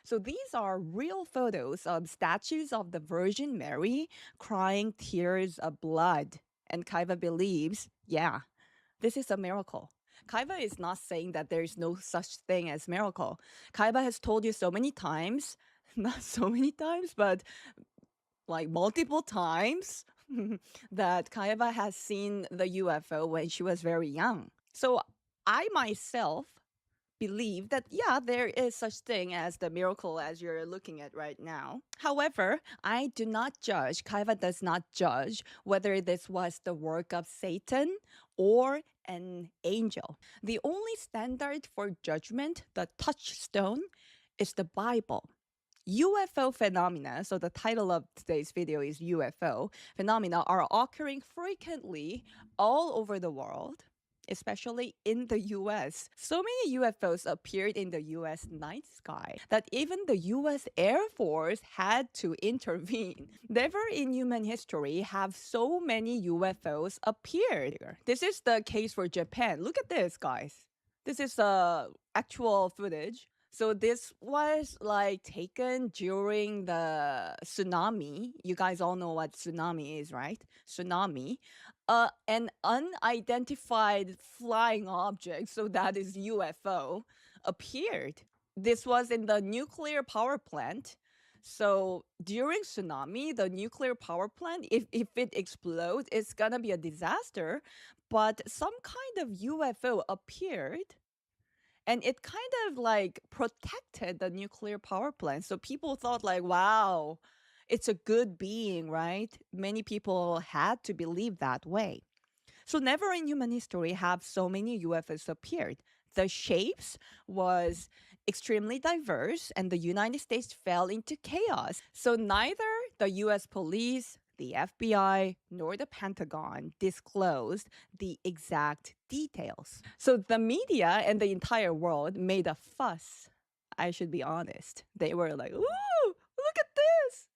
So these are real photos of statues of the Virgin Mary crying tears of blood. And Kaiba believes, yeah, this is a miracle. Kaiba is not saying that there is no such thing as miracle. Kaiba has told you so many times, not so many times, but like multiple times, that Kaiba has seen the UFO when she was very young. So I myself believe that, yeah, there is such thing as the miracle as you're looking at right now. However, I do not judge, Kaiva does not judge whether this was the work of Satan or an angel. The only standard for judgment, the touchstone, is the Bible. UFO phenomena, so the title of today's video is UFO phenomena, are occurring frequently all over the world, especially in the US. So many UFOs appeared in the US night sky that even the US Air Force had to intervene. Never in human history have so many UFOs appeared. This is the case for Japan. Look at this, guys. This is actual footage. So this was like taken during the tsunami. You guys all know what tsunami is, right? Tsunami. An unidentified flying object, so that is UFO, appeared. This was in the nuclear power plant. So during tsunami, the nuclear power plant, if it explodes, it's gonna be a disaster. But some kind of UFO appeared and it kind of like protected the nuclear power plant. So people thought like, wow, it's a good being, right? Many people had to believe that way. So never in human history have so many UFOs appeared. The shapes was extremely diverse and the United States fell into chaos. So neither the US police, the FBI, nor the Pentagon disclosed the exact details. So the media and the entire world made a fuss. I should be honest. They were like, ooh, look at this.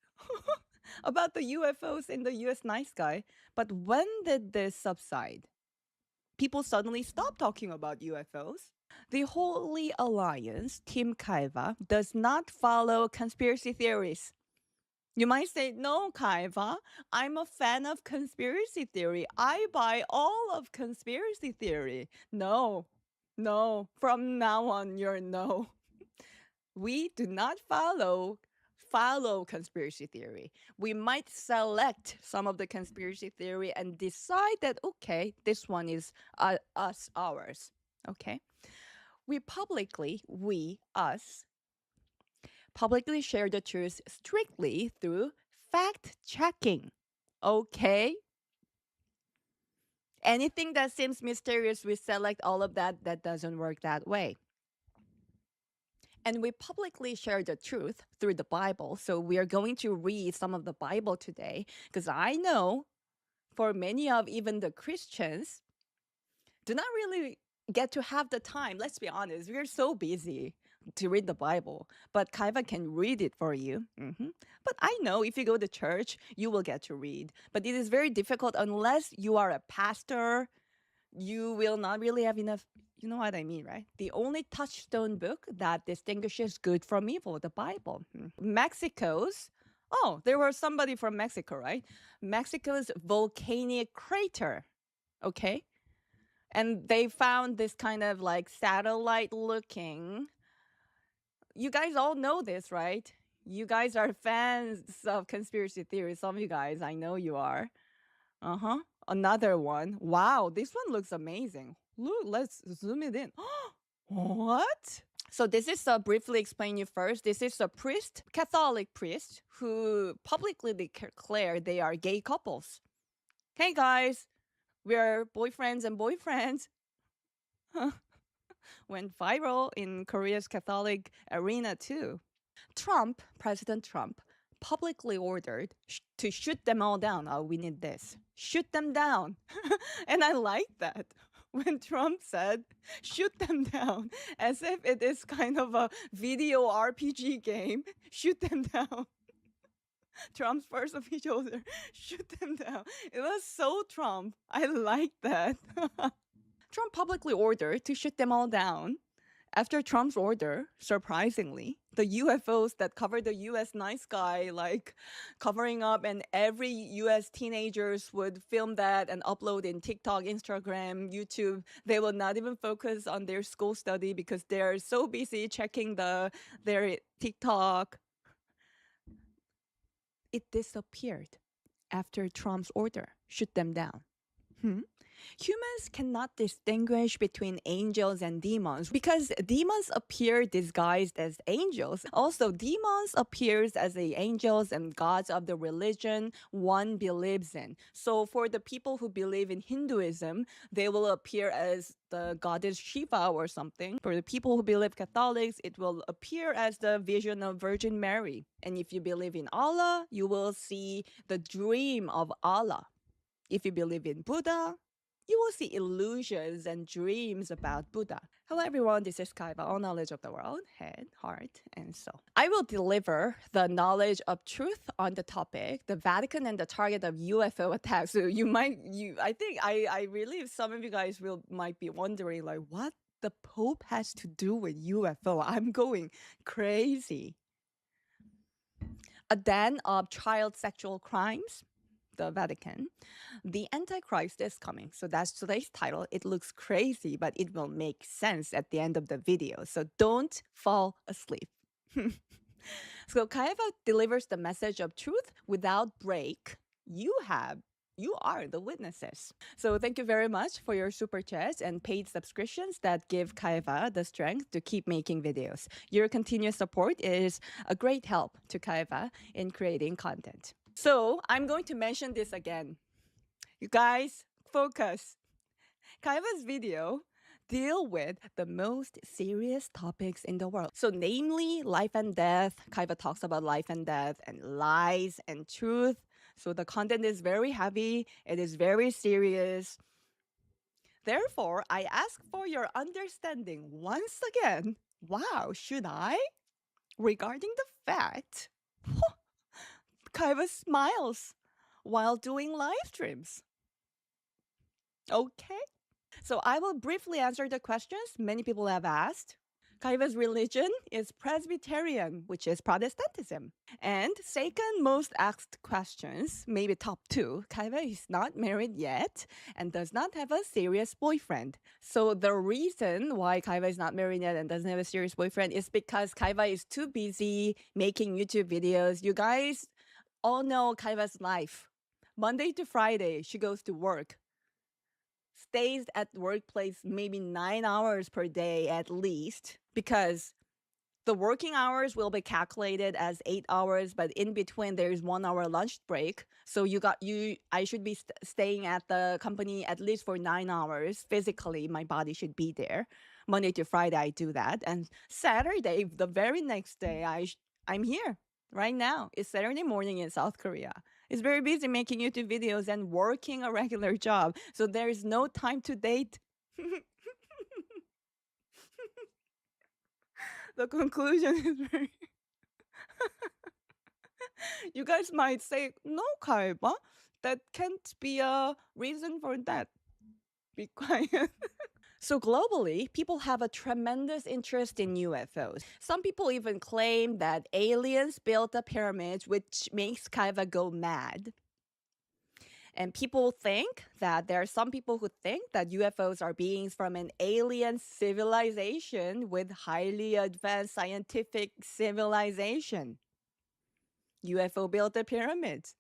About the UFOs in the US night sky. But when did this subside? People suddenly stopped talking about UFOs. The Holy Alliance, Team Kaiva, does not follow conspiracy theories. You might say, no, Kaiva, I'm a fan of conspiracy theory. I buy all of conspiracy theory. No, from now on, you're no. We do not follow conspiracy theory. We might select some of the conspiracy theory and decide that, okay, this one is ours. Okay. Us, publicly share the truth strictly through fact checking. Okay? Anything that seems mysterious, we select all of that. That doesn't work that way. And we publicly share the truth through the Bible. So we are going to read some of the Bible today because I know for many of even the Christians do not really get to have the time. Let's be honest, we're so busy to read the Bible, but Kaiva can read it for you. But I know if you go to church, you will get to read. But it is very difficult unless you are a pastor. You will not really have enough. You know what I mean, right? The only touchstone book that distinguishes good from evil, the Bible. Mexico's, there was somebody from Mexico, right? Mexico's volcanic crater, okay? And they found this kind of like satellite looking. You guys all know this, right? You guys are fans of conspiracy theories. Some of you guys, I know you are. Another one. Wow, this one looks amazing. Look, let's zoom it in. What? So this is briefly explain you first. This is a priest, Catholic priest, who publicly declared they are gay couples. Hey guys, we're boyfriends and boyfriends. Went viral in Korea's Catholic arena too. President Trump, publicly ordered to shoot them all down. Oh, we need this. Shoot them down. And I like that. When Trump said, shoot them down, as if it is kind of a video RPG game. Shoot them down. Trump's first official order, shoot them down. It was so Trump. I like that. Trump publicly ordered to shoot them all down After Trump's order, surprisingly, the UFOs that cover the US night sky, like covering up, and every US teenagers would film that and upload in TikTok, Instagram, YouTube. They will not even focus on their school study because they're so busy checking their TikTok. It disappeared after Trump's order. Shoot them down. Humans cannot distinguish between angels and demons because demons appear disguised as angels. Also, demons appears as the angels and gods of the religion one believes in. So for the people who believe in Hinduism, they will appear as the goddess Shiva or something. For the people who believe Catholics, it will appear as the vision of Virgin Mary. And if you believe in Allah, you will see the dream of Allah. If you believe in Buddha, you will see illusions and dreams about Buddha. Hello everyone, this is Kaiba, all knowledge of the world, head, heart, and soul. I will deliver the knowledge of truth on the topic, the Vatican and the target of UFO attacks. So I believe some of you guys might be wondering like, what the Pope has to do with UFO? I'm going crazy. A den of child sexual crimes, the Vatican. The Antichrist is coming. So that's today's title. It looks crazy, but it will make sense at the end of the video. So don't fall asleep. So Kaheva delivers the message of truth without break. You are the witnesses. So thank you very much for your super chats and paid subscriptions that give Kaheva the strength to keep making videos. Your continuous support is a great help to Kaheva in creating content. So I'm going to mention this again. You guys, focus. Kaiba's video deal with the most serious topics in the world. So namely, life and death. Kaiba talks about life and death and lies and truth. So the content is very heavy. It is very serious. Therefore, I ask for your understanding once again. Wow, should I? Regarding the fact, Kaiba smiles while doing live streams. Okay. So I will briefly answer the questions many people have asked. Kaiva's religion is Presbyterian, which is Protestantism. And second most asked questions, maybe top two, Kaiva is not married yet and does not have a serious boyfriend. So the reason why Kaiva is not married yet and doesn't have a serious boyfriend is because Kaiva is too busy making YouTube videos. You guys all know Kaiva's life. Monday to Friday, she goes to work. Stays at workplace maybe 9 hours per day at least, because the working hours will be calculated as 8 hours, but in between there's 1 hour lunch break. So I should be staying at the company at least for 9 hours. Physically, my body should be there. Monday to Friday, I do that. And Saturday, the very next day, I'm here right now. It's Saturday morning in South Korea. Is very busy making YouTube videos and working a regular job. So there is no time to date. The conclusion is very... You guys might say, no, Kaiba, that can't be a reason for that. Be quiet. So globally, people have a tremendous interest in UFOs. Some people even claim that aliens built the pyramids, which makes Kaiva go mad. And people think that there are some people who think that UFOs are beings from an alien civilization with highly advanced scientific civilization. UFO built the pyramids.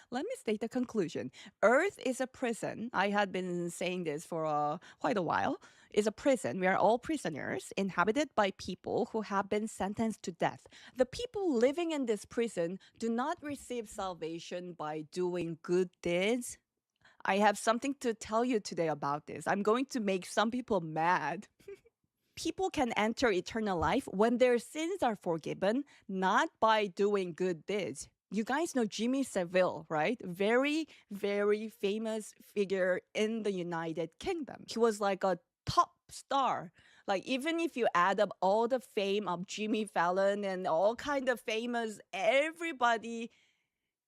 Let me state the conclusion. Earth is a prison. I had been saying this for quite a while. Is a prison. We are all prisoners inhabited by people who have been sentenced to death. The people living in this prison do not receive salvation by doing good deeds. I have something to tell you today about this. I'm going to make some people mad. People can enter eternal life when their sins are forgiven, not by doing good deeds. You guys know Jimmy Savile, right? Very, very famous figure in the United Kingdom. He was like a top star. Like even if you add up all the fame of Jimmy Fallon and all kind of famous, everybody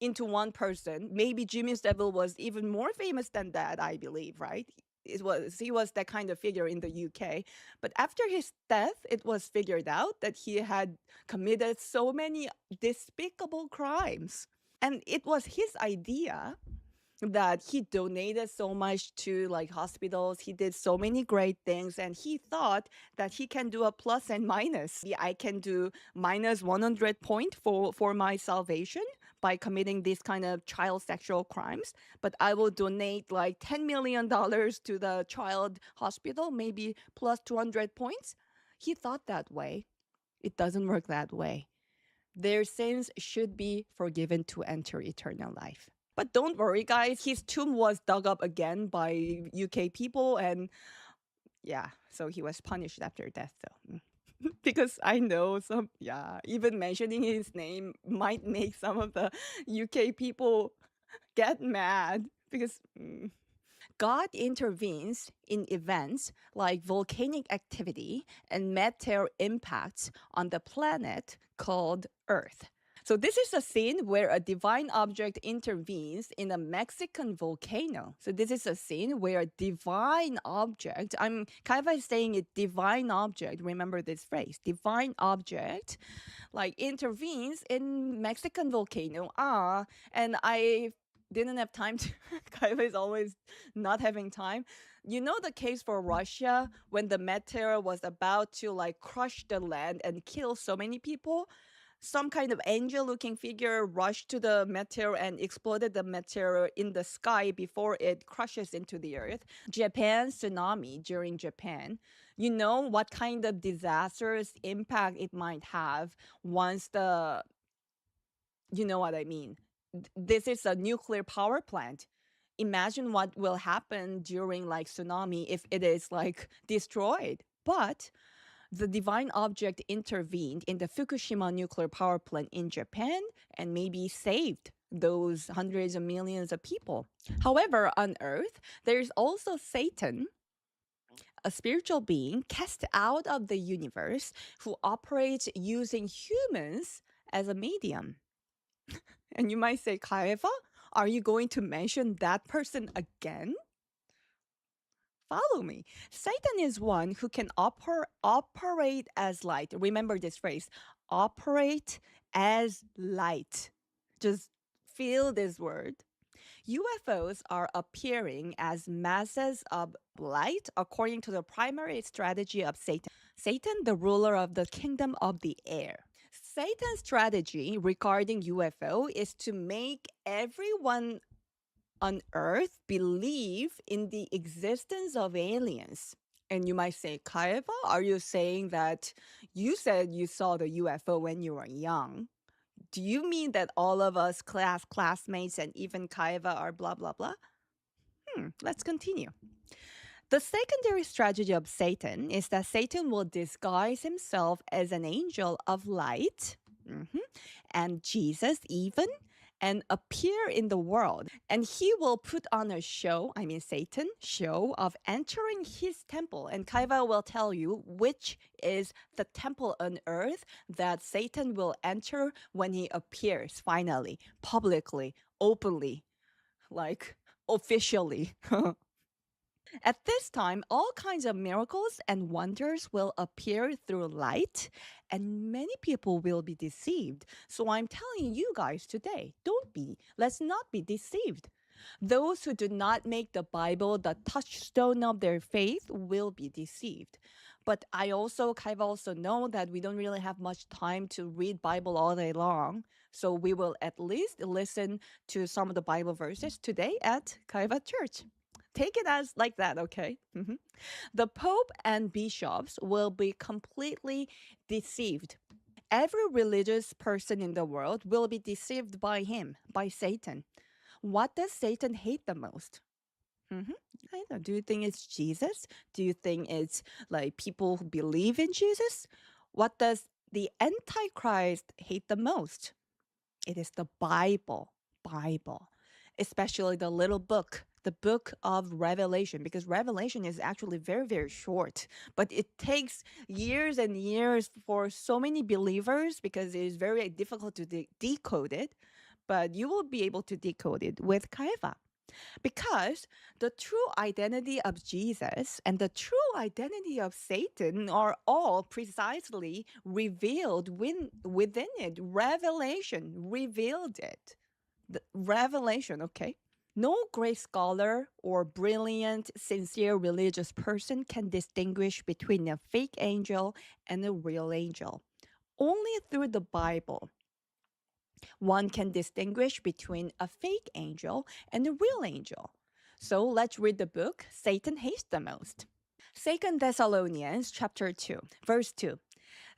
into one person, maybe Jimmy Savile was even more famous than that, I believe, right? he was that kind of figure in the UK. But after his death, it was figured out that he had committed so many despicable crimes. And it was his idea that he donated so much to like hospitals. He did so many great things, and he thought that he can do a plus and minus. Yeah, I can do minus 100 point for my salvation by committing these kind of child sexual crimes, but I will donate like $10 million to the child hospital, maybe plus 200 points. He thought that way. It doesn't work that way. Their sins should be forgiven to enter eternal life. But don't worry, guys. His tomb was dug up again by UK people, and yeah, so he was punished after death, though. Because I know some, yeah, even mentioning his name might make some of the UK people get mad because God intervenes in events like volcanic activity and meteor impacts on the planet called Earth. So this is a scene where a divine object intervenes in a Mexican volcano. So this is a scene where a divine object, I'm kind of saying it divine object, remember this phrase, divine object, like intervenes in Mexican volcano. And I didn't have time to, Kaiba is always not having time. You know the case for Russia when the meteor was about to like crush the land and kill so many people? Some kind of angel looking figure rushed to the meteor and exploded the meteor in the sky before it crushes into the earth. Japan tsunami during Japan. You know what kind of disastrous impact it might have once the, you know what I mean. This is a nuclear power plant. Imagine what will happen during like tsunami if it is like destroyed. But the divine object intervened in the Fukushima nuclear power plant in Japan and maybe saved those hundreds of millions of people. However, on Earth, there's also Satan, a spiritual being cast out of the universe who operates using humans as a medium. And you might say, Kaheva, are you going to mention that person again? Follow me. Satan is one who can operate as light. Remember this phrase, operate as light. Just feel this word. UFOs are appearing as masses of light according to the primary strategy of Satan. Satan, the ruler of the kingdom of the air. Satan's strategy regarding UFO is to make everyone on Earth believe in the existence of aliens. And you might say, Kaiba, are you saying that you said you saw the UFO when you were young? Do you mean that all of us classmates and even Kaiba are blah, blah, blah? Let's continue. The secondary strategy of Satan is that Satan will disguise himself as an angel of light, and Jesus even, and appear in the world. And he will put on a show, I mean Satan, show of entering his temple. And Kaiba will tell you which is the temple on earth that Satan will enter when he appears finally, publicly, openly, like officially. At this time, all kinds of miracles and wonders will appear through light, and many people will be deceived. So I'm telling you guys today, let's not be deceived. Those who do not make the Bible the touchstone of their faith will be deceived. But Kaiva also know that we don't really have much time to read Bible all day long. So we will at least listen to some of the Bible verses today at Kaiva Church. Take it as like that, okay? The Pope and bishops will be completely deceived. Every religious person in the world will be deceived by him, by Satan. What does Satan hate the most? I don't know. Do you think it's Jesus? Do you think it's like people who believe in Jesus? What does the Antichrist hate the most? It is the Bible, especially the little book, the book of Revelation, because Revelation is actually very, very short, but it takes years and years for so many believers because it is very difficult to decode it, but you will be able to decode it with Kaheva. Because the true identity of Jesus and the true identity of Satan are all precisely revealed within it. Revelation revealed it. The revelation, okay? No great scholar or brilliant, sincere religious person can distinguish between a fake angel and a real angel. Only through the Bible one can distinguish between a fake angel and a real angel. So let's read the book Satan Hates the Most. 2 Thessalonians chapter 2, verse 2.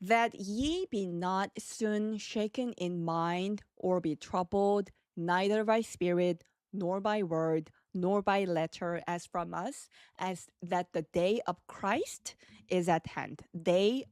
That ye be not soon shaken in mind or be troubled, neither by spirit, nor by word, nor by letter as from us, as that the day of Christ is at hand. Day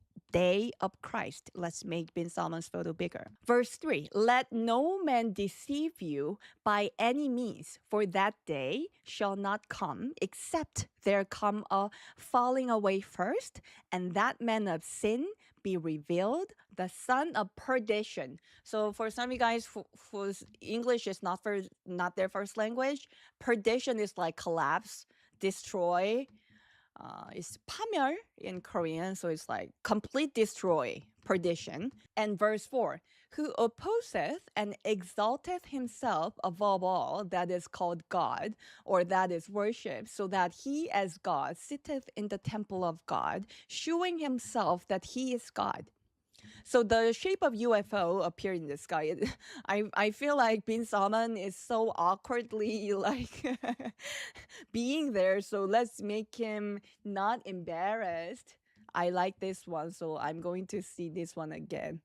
of Christ. Let's make Bin Salman's photo bigger. Verse 3. Let no man deceive you by any means, for that day shall not come, except there come a falling away first, and that man of sin be revealed, the son of perdition. So for some of you guys whose English is not their first language, perdition is like collapse, destroy. It's 파멸 in Korean, so it's like complete destroy, perdition. And verse 4, who opposeth and exalteth himself above all that is called God, or that is worshipped, so that he as God sitteth in the temple of God, shewing himself that he is God. So the shape of UFO appeared in the sky. I feel like Bin Salman is so awkwardly like being there. So let's make him not embarrassed. I like this one, so I'm going to see this one again.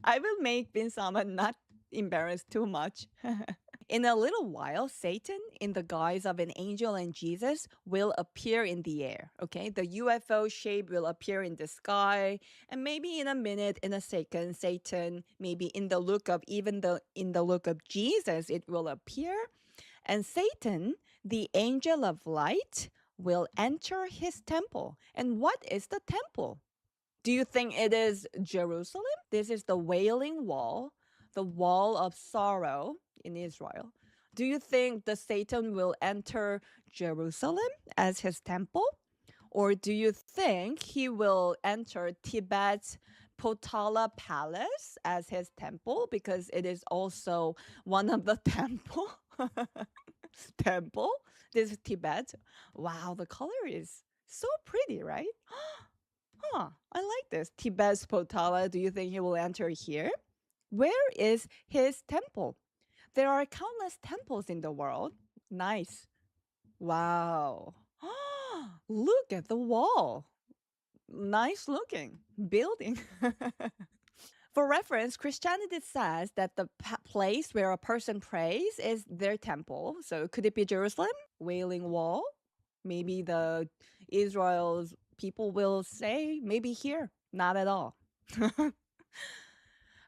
I will make Bin Salman not embarrassed too much. In a little while, Satan, in the guise of an angel and Jesus, will appear in the air. Okay, the UFO shape will appear in the sky, and maybe in a minute, in a second, Satan, maybe in the look of Jesus, it will appear, and Satan, the angel of light, will enter his temple. And what is the temple? Do you think it is Jerusalem? This is the Wailing Wall, the wall of sorrow in Israel. Do you think the Satan will enter Jerusalem as his temple? Or do you think he will enter Tibet's Potala Palace as his temple because it is also one of the temple? This is Tibet. Wow, the color is so pretty, right? I like this. Tibet's Potala, do you think he will enter here? Where is his temple? There are countless temples in the world. Nice. Wow. Look at the wall. Nice looking building. For reference, Christianity says that the place where a person prays is their temple. So could it be Jerusalem? Wailing Wall? Maybe the Israel's people will say, maybe here. Not at all.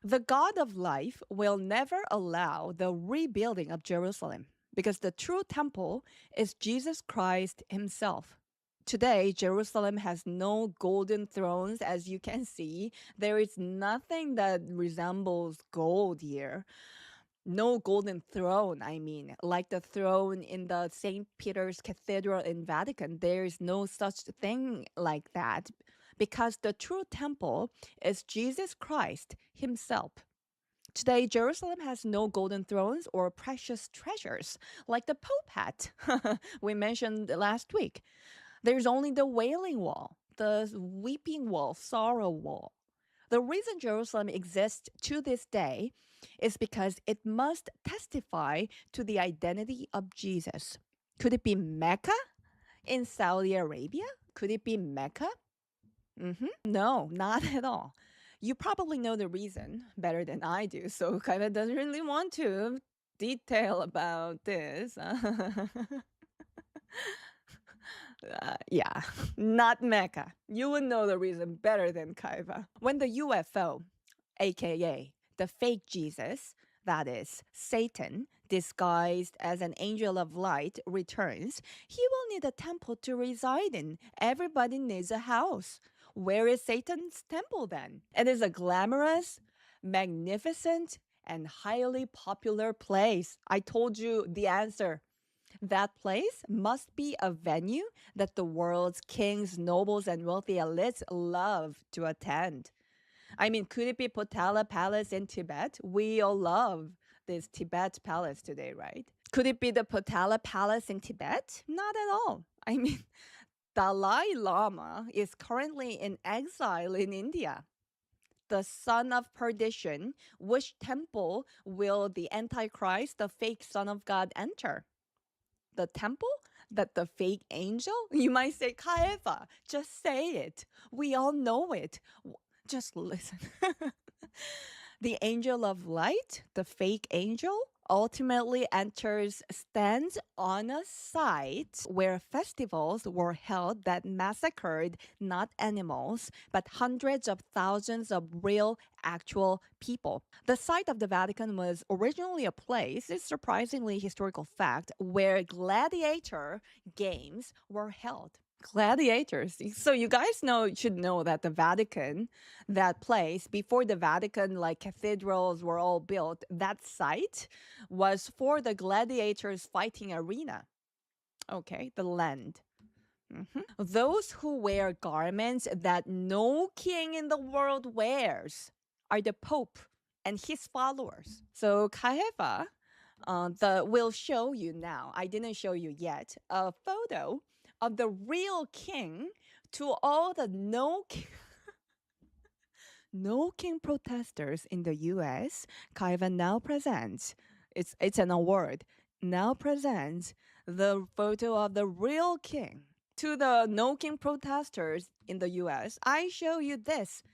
The God of life will never allow the rebuilding of Jerusalem because the true temple is Jesus Christ himself. Today, Jerusalem has no golden thrones, as you can see. There is nothing that resembles gold here. No golden throne, I mean, like the throne in the St. Peter's Cathedral in Vatican. There is no such thing like that because the true temple is Jesus Christ himself. Today, Jerusalem has no golden thrones or precious treasures like the Pope had, we mentioned last week. There's only the Wailing Wall, the Weeping Wall, Sorrow Wall. The reason Jerusalem exists to this day is because it must testify to the identity of Jesus. Could it be Mecca in Saudi Arabia? Could it be Mecca? No, not at all. You probably know the reason better than I do, so Kaiba doesn't really want to detail about this. Yeah, not Mecca. You would know the reason better than Kaiba. When the UFO, aka the fake Jesus, that is, Satan, disguised as an angel of light, returns, he will need a temple to reside in. Everybody needs a house. Where is Satan's temple then? It is a glamorous, magnificent, and highly popular place. I told you the answer. That place must be a venue that the world's kings, nobles, and wealthy elites love to attend. I mean, could it be Potala Palace in Tibet? We all love this Tibet palace today, right? Could it be the Potala Palace in Tibet? Not at all. I mean, Dalai Lama is currently in exile in India. The son of perdition, which temple will the Antichrist, the fake son of God, enter? The temple that the fake angel? You might say, Kaheva, just say it. We all know it. Just listen. The angel of light, the fake angel, ultimately stands on a site where festivals were held that massacred not animals, but hundreds of thousands of real, actual people. The site of the Vatican was originally a place, it's surprisingly historical fact, where gladiator games were held. Gladiators. So you guys should know that the Vatican, that place before the Vatican like cathedrals were all built, that site was for the gladiators fighting arena. Okay, the land. Those who wear garments that no king in the world wears are the Pope and his followers. So Kaheva will show you now. I didn't show you yet a photo of the real king to all the no king protesters in the U.S. Kaiva now presents. It's an award. Now presents the photo of the real king to the no king protesters in the U.S. I show you this.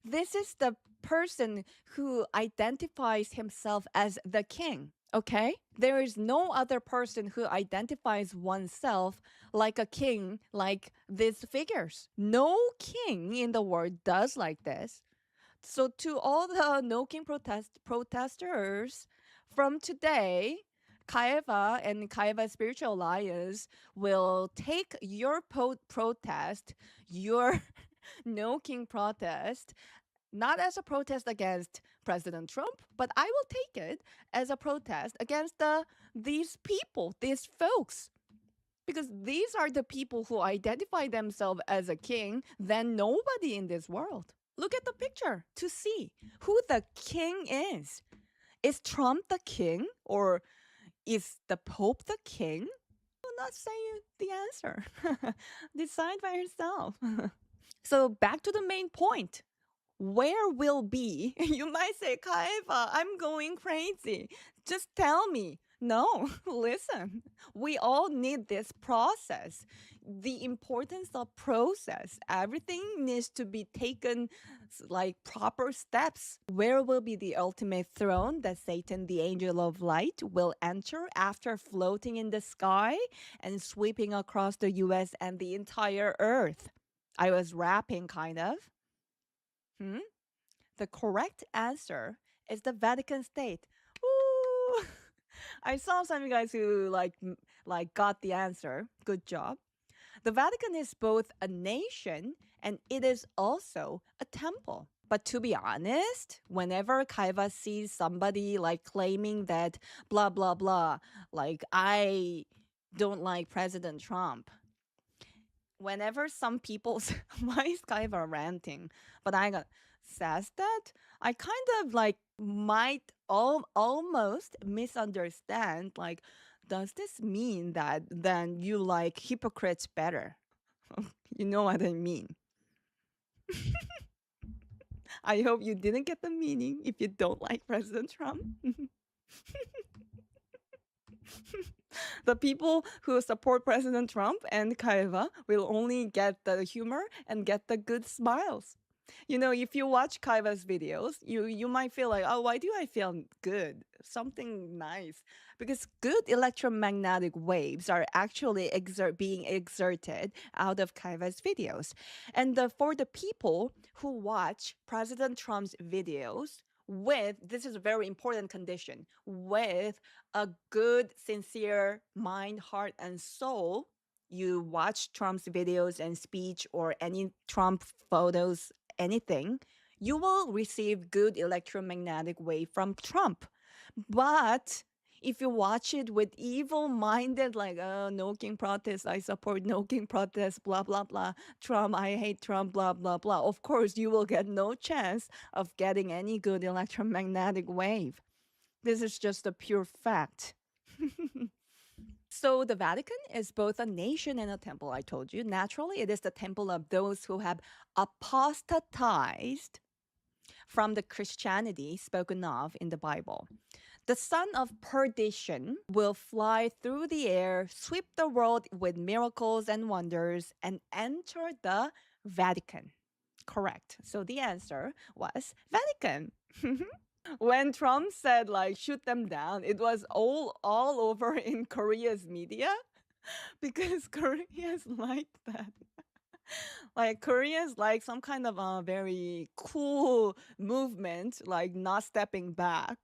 This is the person who identifies himself as the king. Okay? There is no other person who identifies oneself like a king, like these figures. No king in the world does like this. So, to all the no king protesters from today, Kaiva and Kaiva Spiritual Alliance will take your protest, your no king protest, not as a protest against President Trump, but I will take it as a protest against these people, these folks. Because these are the people who identify themselves as a king than nobody in this world. Look at the picture to see who the king is. Is Trump the king or is the Pope the king? I will not say you the answer. Decide by yourself. So back to the main point. Where will be? You might say, Kaiva, I'm going crazy. Just tell me. No, listen. We all need this process. The importance of process. Everything needs to be taken like proper steps. Where will be the ultimate throne that Satan, the angel of light, will enter after floating in the sky and sweeping across the US and the entire earth? I was rapping kind of. The correct answer is the Vatican State. Ooh. I saw some of you guys who got the answer. Good job. The Vatican is both a nation and it is also a temple. But to be honest, whenever Kaiva sees somebody like claiming that blah blah blah, like I don't like President Trump, whenever some people why is Kaiva ranting? But I got says that, I kind of like might almost misunderstand. Like, does this mean that then you like hypocrites better? You know what I mean? I hope you didn't get the meaning if you don't like President Trump. The people who support President Trump and Kaiva will only get the humor and get the good smiles. You know, if you watch Kaiva's videos, you might feel like, oh, why do I feel good? Something nice. Because good electromagnetic waves are actually being exerted out of Kaiva's videos. And for the people who watch President Trump's videos this is a very important condition, with a good, sincere mind, heart, and soul, you watch Trump's videos and speech or any Trump photos, anything, you will receive good electromagnetic wave from Trump. But If you watch it with evil-minded, like, oh, no king protest, I support no king protest, blah, blah, blah, Trump, I hate Trump, blah, blah, blah, of course, you will get no chance of getting any good electromagnetic wave. This is just a pure fact. So the Vatican is both a nation and a temple, I told you. Naturally, it is the temple of those who have apostatized from the Christianity spoken of in the Bible. The son of perdition will fly through the air, sweep the world with miracles and wonders, and enter the Vatican. Correct. So the answer was Vatican. When Trump said like shoot them down, it was all over in Korea's media because Koreans like that. Like Koreans like some kind of a very cool movement, like not stepping back.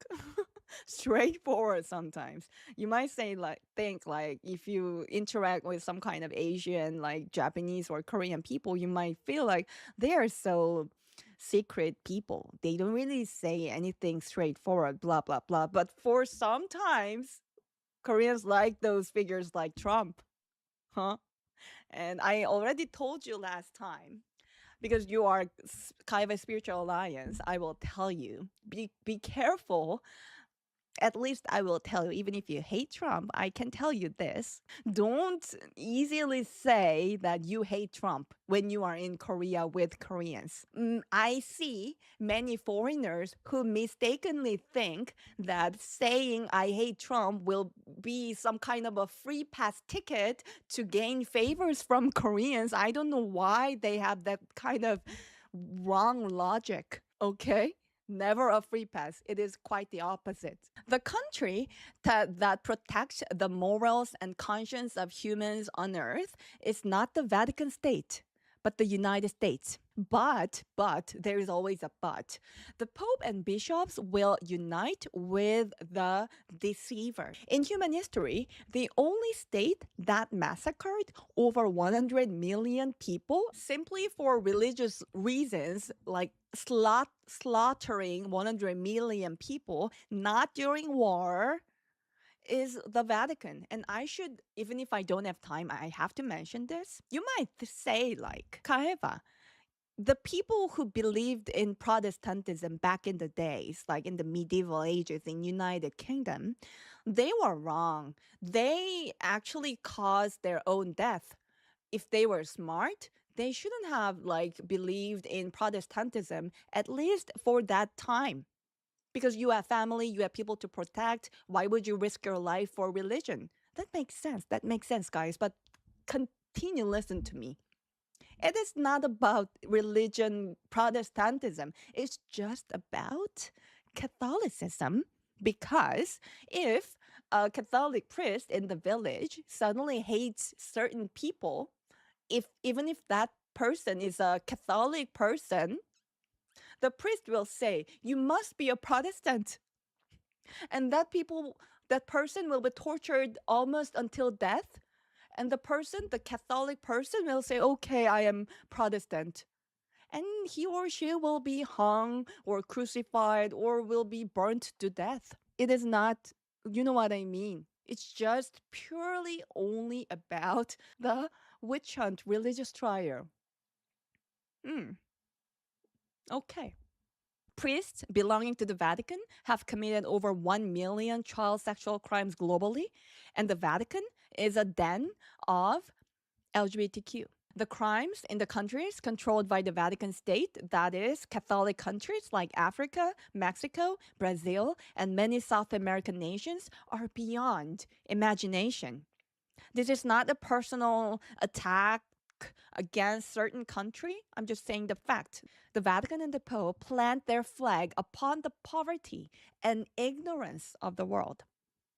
Straightforward sometimes. You might say like think like if you interact with some kind of Asian like Japanese or Korean people, you might feel like they are so secret people. They don't really say anything straightforward, blah blah blah. But for sometimes Koreans like those figures like Trump. Huh? And I already told you last time because you are Kaiba Spiritual Alliance, I will tell you be careful. At least I will tell you, even if you hate Trump, I can tell you this. Don't easily say that you hate Trump when you are in Korea with Koreans. I see many foreigners who mistakenly think that saying I hate Trump will be some kind of a free pass ticket to gain favors from Koreans. I don't know why they have that kind of wrong logic, okay? Never a free pass. It is quite the opposite. The country that protects the morals and conscience of humans on earth is not the Vatican State, but the United States. But, there is always a but. The Pope and bishops will unite with the deceiver. In human history, the only state that massacred over 100 million people simply for religious reasons, like slaughtering 100 million people, not during war, is the Vatican. And I should, even if I don't have time, I have to mention this. You might say, like, Kaheva, the people who believed in Protestantism back in the days, like in the medieval ages in United Kingdom, they were wrong. They actually caused their own death. If they were smart, they shouldn't have like believed in Protestantism, at least for that time. Because you have family, you have people to protect. Why would you risk your life for religion? That makes sense. That makes sense, guys. But continue listen to me. It is not about religion, Protestantism. It's just about Catholicism. Because if a Catholic priest in the village suddenly hates certain people, even if that person is a Catholic person, the priest will say, "You must be a Protestant," and that person will be tortured almost until death. And the Catholic person, will say, "Okay, I am Protestant." And he or she will be hung or crucified or will be burnt to death. It is not, you know what I mean? It's just purely only about the witch hunt religious trial. Hmm, okay. Priests belonging to the Vatican have committed over 1 million child sexual crimes globally, and the Vatican is a den of LGBTQ. The crimes in the countries controlled by the Vatican State, that is, Catholic countries like Africa, Mexico, Brazil, and many South American nations, are beyond imagination. This is not a personal attack against certain country. I'm just saying the fact. The Vatican and the Pope plant their flag upon the poverty and ignorance of the world.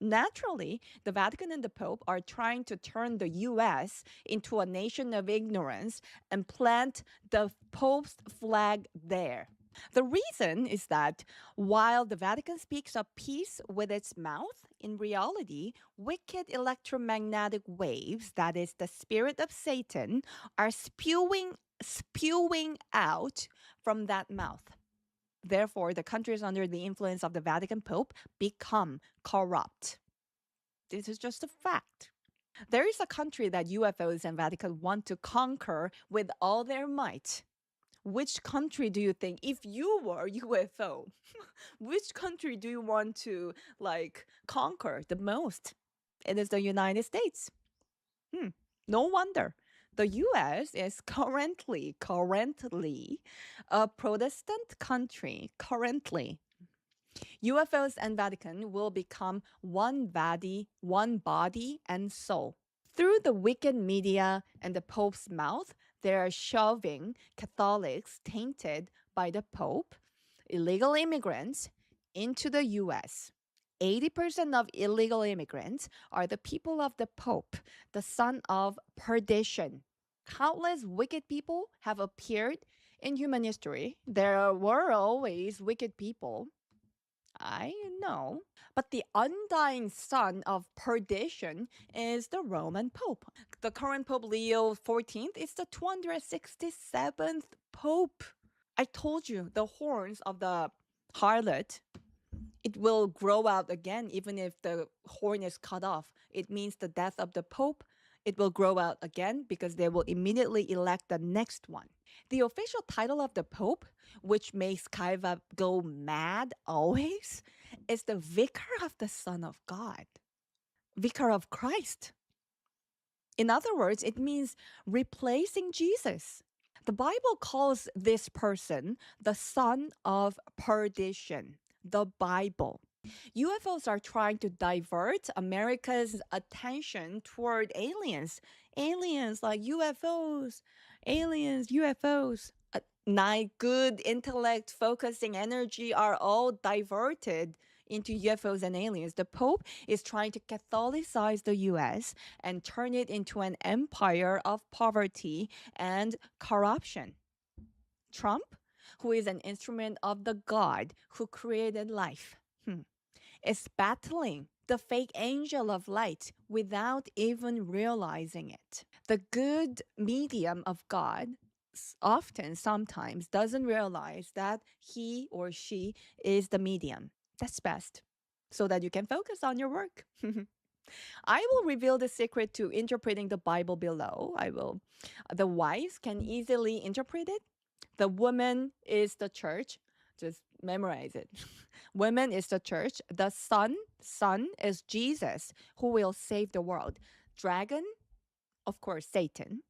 Naturally, the Vatican and the Pope are trying to turn the US into a nation of ignorance and plant the Pope's flag there. The reason is that while the Vatican speaks of peace with its mouth, in reality, wicked electromagnetic waves, that is the spirit of Satan, are spewing out from that mouth. Therefore, the countries under the influence of the Vatican Pope become corrupt. This is just a fact. There is a country that UFOs and Vatican want to conquer with all their might. Which country do you think, if you were UFO, which country do you want to like conquer the most? It is the United States. Hmm. No wonder. The US is currently a Protestant country. Currently, UFOs and Vatican will become one body and soul. Through the wicked media and the Pope's mouth, they are shoving Catholics tainted by the Pope, illegal immigrants, into the US. 80% of illegal immigrants are the people of the Pope, the son of perdition. Countless wicked people have appeared in human history. There were always wicked people. I know. But the undying son of perdition is the Roman Pope. The current Pope Leo XIV is the 267th Pope. I told you the horns of the harlot, it will grow out again even if the horn is cut off. It means the death of the Pope. It will grow out again because they will immediately elect the next one. The official title of the Pope, which makes Kaiba go mad always, is the Vicar of the Son of God, Vicar of Christ. In other words, it means replacing Jesus. The Bible calls this person the son of perdition. The Bible. UFOs are trying to divert America's attention toward aliens. Aliens like UFOs, aliens, UFOs. Nine good intellect focusing energy are all diverted into UFOs and aliens. The Pope is trying to Catholicize the US and turn it into an empire of poverty and corruption. Trump, who is an instrument of the God who created life, is battling the fake angel of light without even realizing it. The good medium of God sometimes doesn't realize that he or she is the medium. That's best, so that you can focus on your work. I will reveal the secret to interpreting the Bible below. The wise can easily interpret it. The woman is the church. Just memorize it. Woman is the church. The son is Jesus, who will save the world. Dragon, of course, Satan.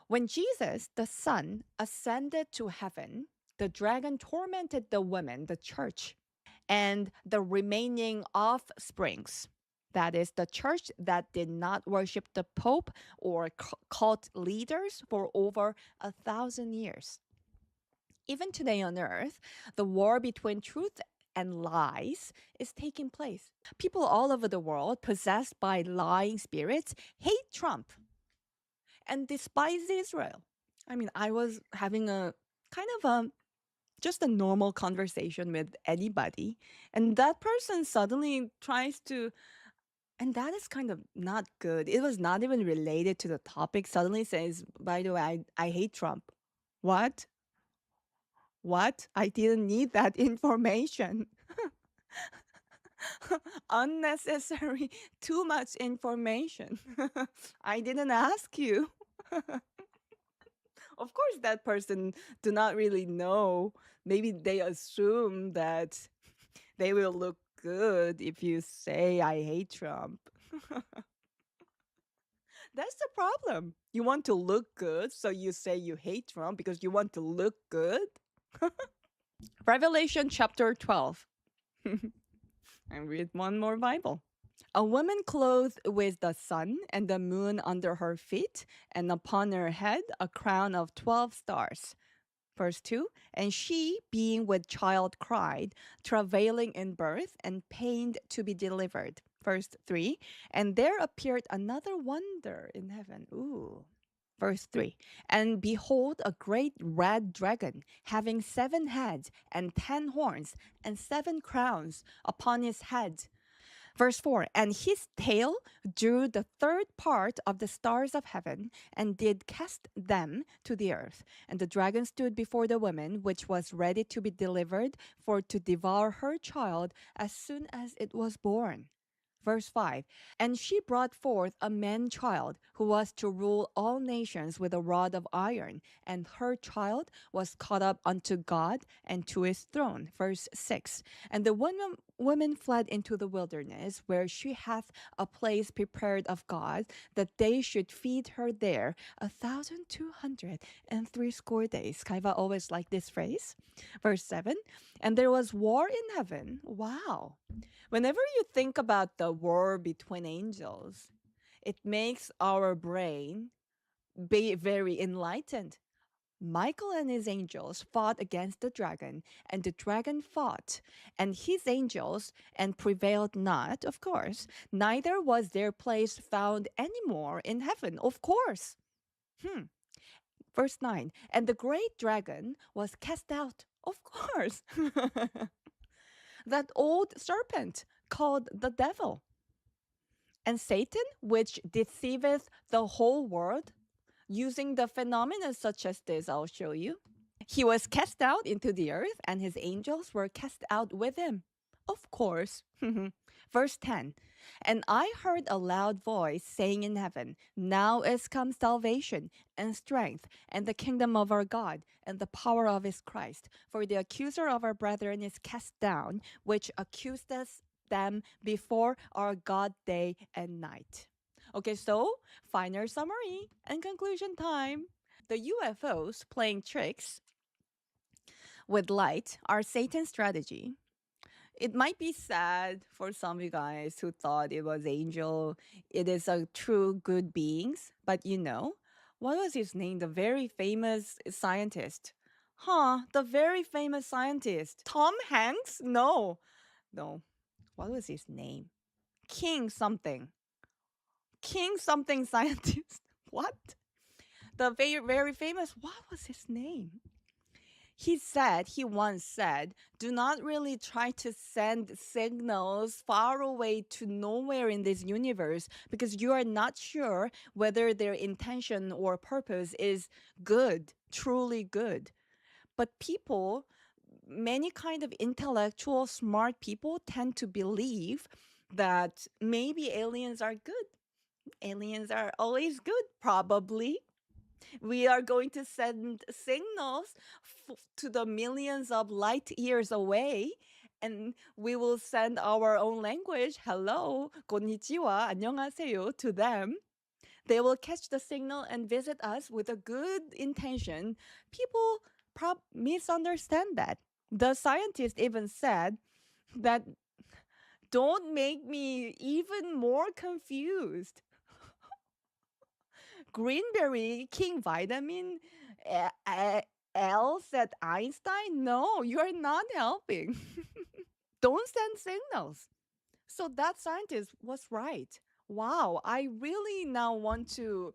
When Jesus, the Son, ascended to heaven, the dragon tormented the woman, the church, and the remaining offsprings. That is the church that did not worship the Pope or cult leaders for over 1,000 years. Even today on earth, the war between truth and lies is taking place. People all over the world, possessed by lying spirits, hate Trump and despise Israel. I mean, I was having a kind of just a normal conversation with anybody, and that person suddenly tries to, and that is kind of not good. It was not even related to the topic. Suddenly says, by the way, I hate Trump. What? What? I didn't need that information. Unnecessary, too much information. I didn't ask you. Of course, that person do not really know. Maybe they assume that they will look good if you say, I hate Trump. That's the problem. You want to look good, so you say you hate Trump because you want to look good. Revelation chapter 12. And read one more Bible. A woman clothed with the sun and the moon under her feet, and upon her head a crown of 12 stars. Verse 2. And she, being with child, cried, travailing in birth and pained to be delivered. Verse 3. And there appeared another wonder in heaven. Ooh. Verse 3. And behold, a great red dragon, having 7 heads and 10 horns, and 7 crowns upon his head. Verse 4. And his tail drew the third part of the stars of heaven, and did cast them to the earth. And the dragon stood before the woman, which was ready to be delivered, for to devour her child as soon as it was born. Verse 5. And she brought forth a man child who was to rule all nations with a rod of iron, and her child was caught up unto God and to his throne. Verse 6. And the woman fled into the wilderness, where she hath a place prepared of God, that they should feed her there 1,260 days. Kaiva always like this phrase. Verse 7. And there was war in heaven. Wow. Whenever you think about the war between angels, it makes our brain be very enlightened. Michael and his angels fought against the dragon, and the dragon fought, and his angels, and prevailed not, of course. Neither was their place found any more in heaven, of course. Verse 9. And the great dragon was cast out, of course. That old serpent called the devil. And Satan, which deceiveth the whole world, using the phenomena such as this, I'll show you. He was cast out into the earth, and his angels were cast out with him. Of course. Verse 10. And I heard a loud voice saying in heaven, Now is come salvation and strength and the kingdom of our God and the power of his Christ. For the accuser of our brethren is cast down, which accused us them before our God day and night. Okay, so final summary and conclusion time. The UFOs playing tricks with light are Satan's strategy. It might be sad for some of you guys who thought it was angel. It is a true good beings, but what was his name? The very famous scientist. The very famous scientist. Tom Hanks? No. What was his name? King something. King something scientist. What? The very, very famous, what was his name? He once said, do not really try to send signals far away to nowhere in this universe, because you are not sure whether their intention or purpose is good, truly good. But people, many kind of intellectual, smart people tend to believe that maybe aliens are good. Aliens are always good, probably. We are going to send signals to the millions of light years away, and we will send our own language, hello, konnichiwa, 안녕하세요, to them. They will catch the signal and visit us with a good intention. People misunderstand that. The scientist even said that don't make me even more confused. Greenberry, King Vitamin, L said Einstein. No, you're not helping. Don't send signals. So that scientist was right. Wow, I really now want to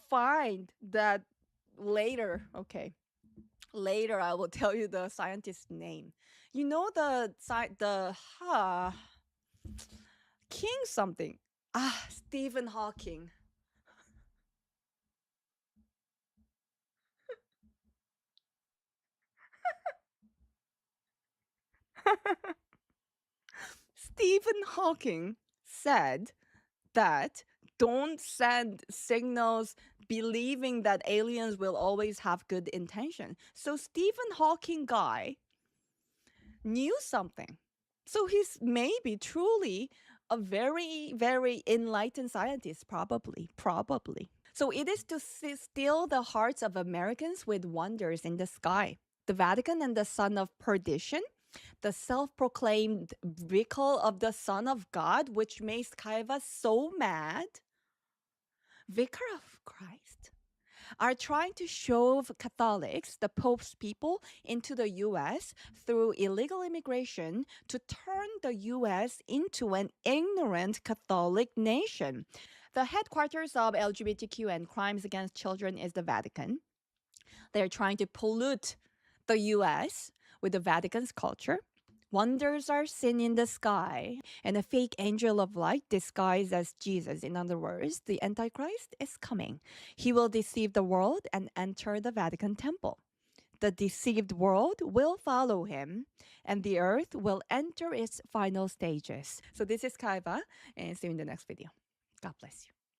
find that later. Okay. Later I will tell you the scientist's name. You know the King something. Stephen Hawking. Stephen Hawking said that don't send signals believing that aliens will always have good intention. So Stephen Hawking guy knew something. So he's maybe truly a very, very enlightened scientist, probably. So it is to steal the hearts of Americans with wonders in the sky. The Vatican and the son of perdition, the self-proclaimed vehicle of the Son of God, which makes Kaiva so mad, Vicar of Christ, are trying to shove Catholics, the Pope's people, into the U.S. through illegal immigration to turn the U.S. into an ignorant Catholic nation. The headquarters of LGBTQ and crimes against children is the Vatican. They're trying to pollute the U.S. with the Vatican's culture. Wonders are seen in the sky, and a fake angel of light disguised as Jesus. In other words, the Antichrist is coming. He will deceive the world and enter the Vatican temple. The deceived world will follow him, and the earth will enter its final stages. So this is Kaiba, and see you in the next video. God bless you.